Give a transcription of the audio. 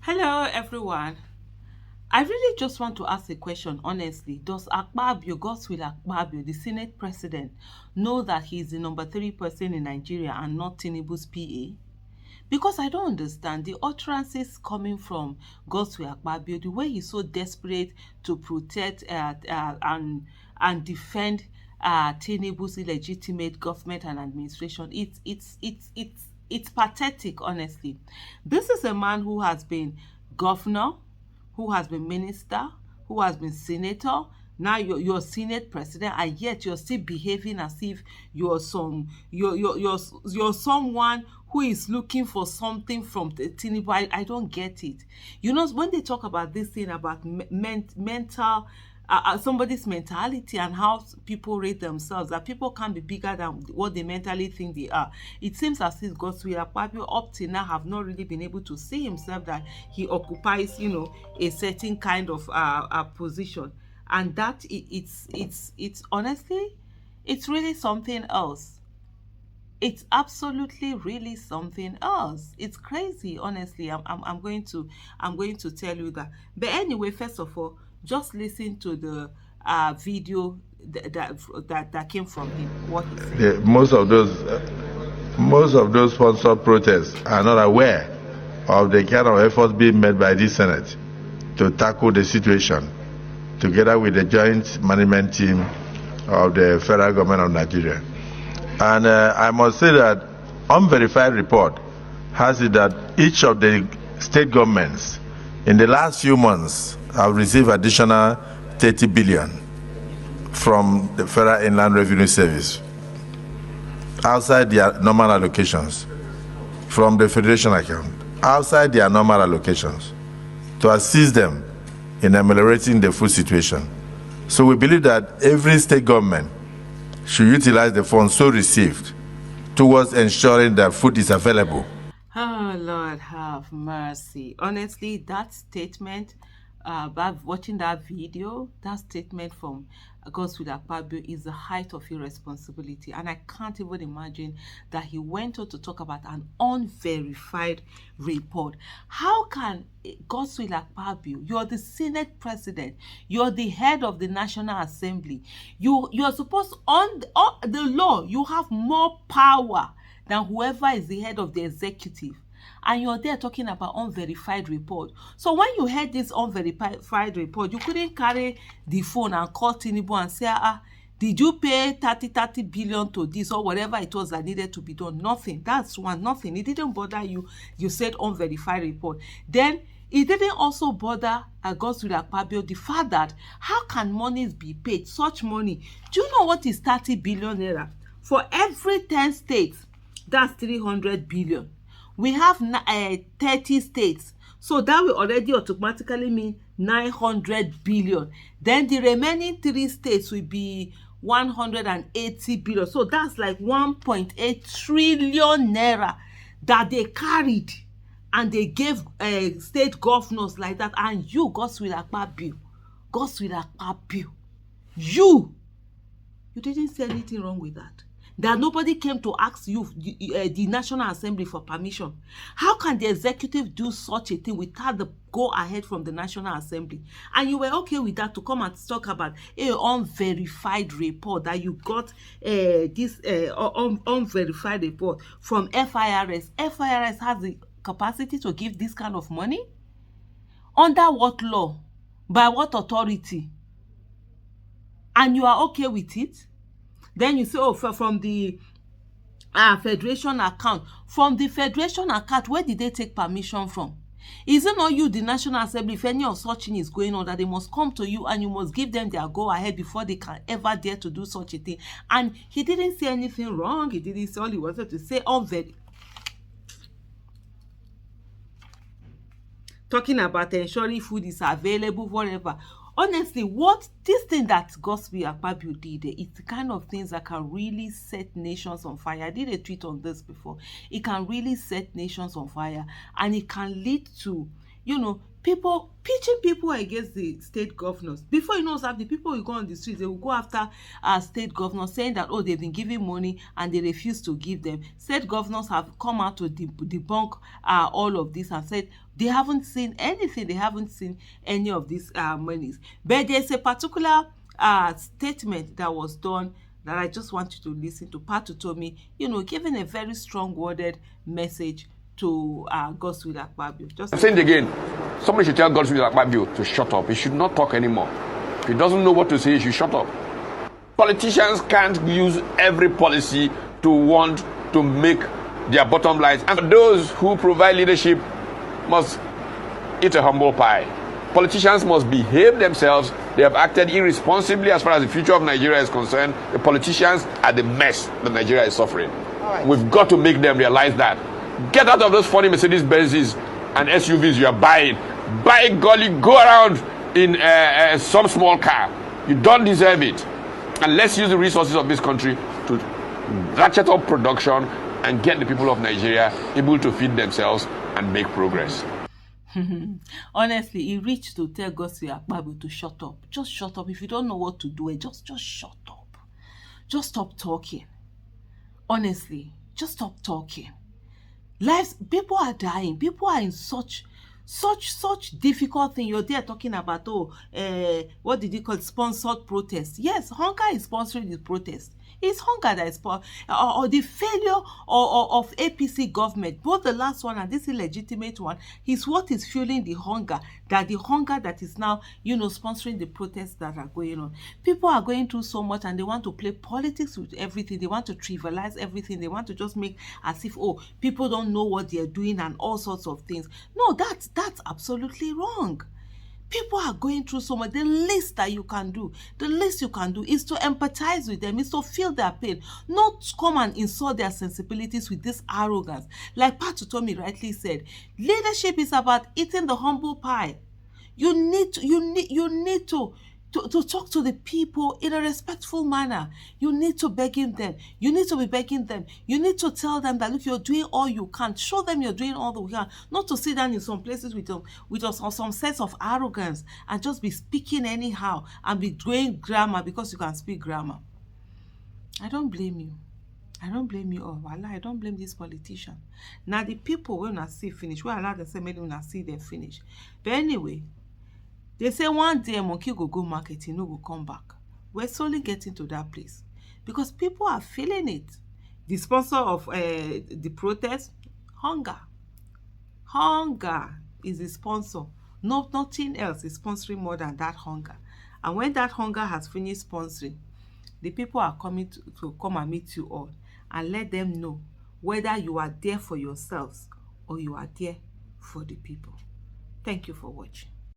Hello, everyone. I really just want to ask a question, honestly. Does Akpabio, Godswill Akpabio, the Senate president, know that he's the number three person in Nigeria and not Tinubu's PA? Because I don't understand the utterances coming from Godswill Akpabio, the way he's so desperate to protect and defend Tinubu's illegitimate government and administration. It's pathetic, honestly. This is a man who has been governor, who has been minister, who has been senator. Now you're senate president, and yet you're still behaving as if you're someone who is looking for something from the Tinubu. I don't get it. You know, when they talk about this thing about mental somebody's mentality and how people rate themselves, that people can't be bigger than what they mentally think they are. It seems as if Godswill Akpabio up till now have not really been able to see himself that he occupies, a certain kind of position, and that it's honestly, it's really something else. It's absolutely really something else. It's crazy, honestly. I'm going to tell you that. But anyway, first of all, just listen to the video that came from him, what he said. Most of those sponsored protests are not aware of the kind of efforts being made by the Senate to tackle the situation, together with the joint management team of the federal government of Nigeria. And I must say that unverified report has it that each of the state governments in the last few months have received additional 30 billion from the Federal Inland Revenue Service outside their normal allocations, from the Federation account, outside their normal allocations, to assist them in ameliorating the food situation. So we believe that every state government should utilize the funds so received towards ensuring that food is available. Oh, Lord, have mercy. Honestly, that statement, by watching that video, that statement from Godswill Akpabio is the height of irresponsibility. And I can't even imagine that he went on to talk about an unverified report. How can Godswill Akpabio, you're the Senate president, you're the head of the National Assembly, you're supposed, on the law, you have more power than whoever is the head of the executive, and you're there talking about unverified report. So when you heard this unverified report, you couldn't carry the phone and call Tinubu and say, did you pay 30 billion to this or whatever it was that needed to be done? Nothing. That's one. Nothing. It didn't bother you. You said unverified report. Then it didn't also bother Godswill Akpabio the fact that how can monies be paid, such money? Do you know what is 30 billion naira? For every 10 states, that's 300 billion. We have 30 states, so that will already automatically mean 900 billion. Then the remaining 3 states will be 180 billion. So that's like 1.8 trillion naira that they carried and they gave state governors like that. And you, Godswill Akpabio, you didn't say anything wrong with that. That nobody came to ask you, the National Assembly, for permission. How can the executive do such a thing without the go-ahead from the National Assembly? And you were okay with that, to come and talk about a unverified report, that you got this unverified report from FIRS. FIRS has the capacity to give this kind of money? Under what law? By what authority? And you are okay with it? Then you say, from the federation account. From the federation account, where did they take permission from? Is it not you, the National Assembly, if any of such thing is going on, that they must come to you and you must give them their go-ahead before they can ever dare to do such a thing? And he didn't say anything wrong. He didn't say, all he wanted to say, talking about ensuring food is available, whatever. Honestly, what this thing that Godswill Akpabio did, it's the kind of things that can really set nations on fire. I did a tweet on this before. It can really set nations on fire, and it can lead to people pitching people against the state governors. Before you know what's happening, people will go on the streets, they will go after state governors, saying that, oh, they've been giving money and they refuse to give them. State governors have come out to debunk all of this and said they haven't seen anything, they haven't seen any of these monies. But there's a particular statement that was done that I just want you to listen to. Pat Utomi, giving a very strong worded message to Godswill Akpabio. I'm saying it again, somebody should tell Godswill Akpabio to shut up. He should not talk anymore. If he doesn't know what to say, he should shut up. Politicians can't use every policy to want to make their bottom lines. And those who provide leadership must eat a humble pie. Politicians must behave themselves. They have acted irresponsibly as far as the future of Nigeria is concerned. The politicians are the mess that Nigeria is suffering. Right. We've got to make them realize that. Get out of those funny Mercedes-Benzes and SUVs you are buying. By golly, go around in some small car. You don't deserve it. And let's use the resources of this country to ratchet up production and get the people of Nigeria able to feed themselves and make progress. Honestly, he reached to tell Godswill Akpabio to shut up. Just shut up. If you don't know what to do, just shut up. Just stop talking. Honestly, just stop talking. People are dying. People are in such difficult thing. You're there talking about, what did you call it? Sponsored protest. Yes, hunger is sponsoring the protest. It's hunger that is or the failure of APC government, both the last one and this illegitimate one, is what is fueling the hunger that is now, sponsoring the protests that are going on. People are going through so much and they want to play politics with everything. They want to trivialize everything. They want to just make as if, people don't know what they're doing and all sorts of things. No, that's absolutely wrong. People are going through so much. The least you can do is to empathize with them, is to feel their pain, not come and insult their sensibilities with this arrogance. Like Pat Utomi rightly said, leadership is about eating the humble pie. You need to talk to the people in a respectful manner. You need to begging them. You need to be begging them. You need to tell them that, look, you're doing all you can. Show them you're doing all you can. Not to sit down in some places with some sense of arrogance and just be speaking anyhow and be doing grammar because you can speak grammar. I don't blame you. I don't blame you all. I don't blame this politician. Now the people will not see finish. We allow them say maybe will not see them finish. But anyway, they say one day monkey go market, Tinubu come back. We're slowly getting to that place because people are feeling it. The sponsor of the protest, hunger. Hunger is the sponsor. No, nothing else is sponsoring more than that hunger. And when that hunger has finished sponsoring, the people are coming to come and meet you all and let them know whether you are there for yourselves or you are there for the people. Thank you for watching.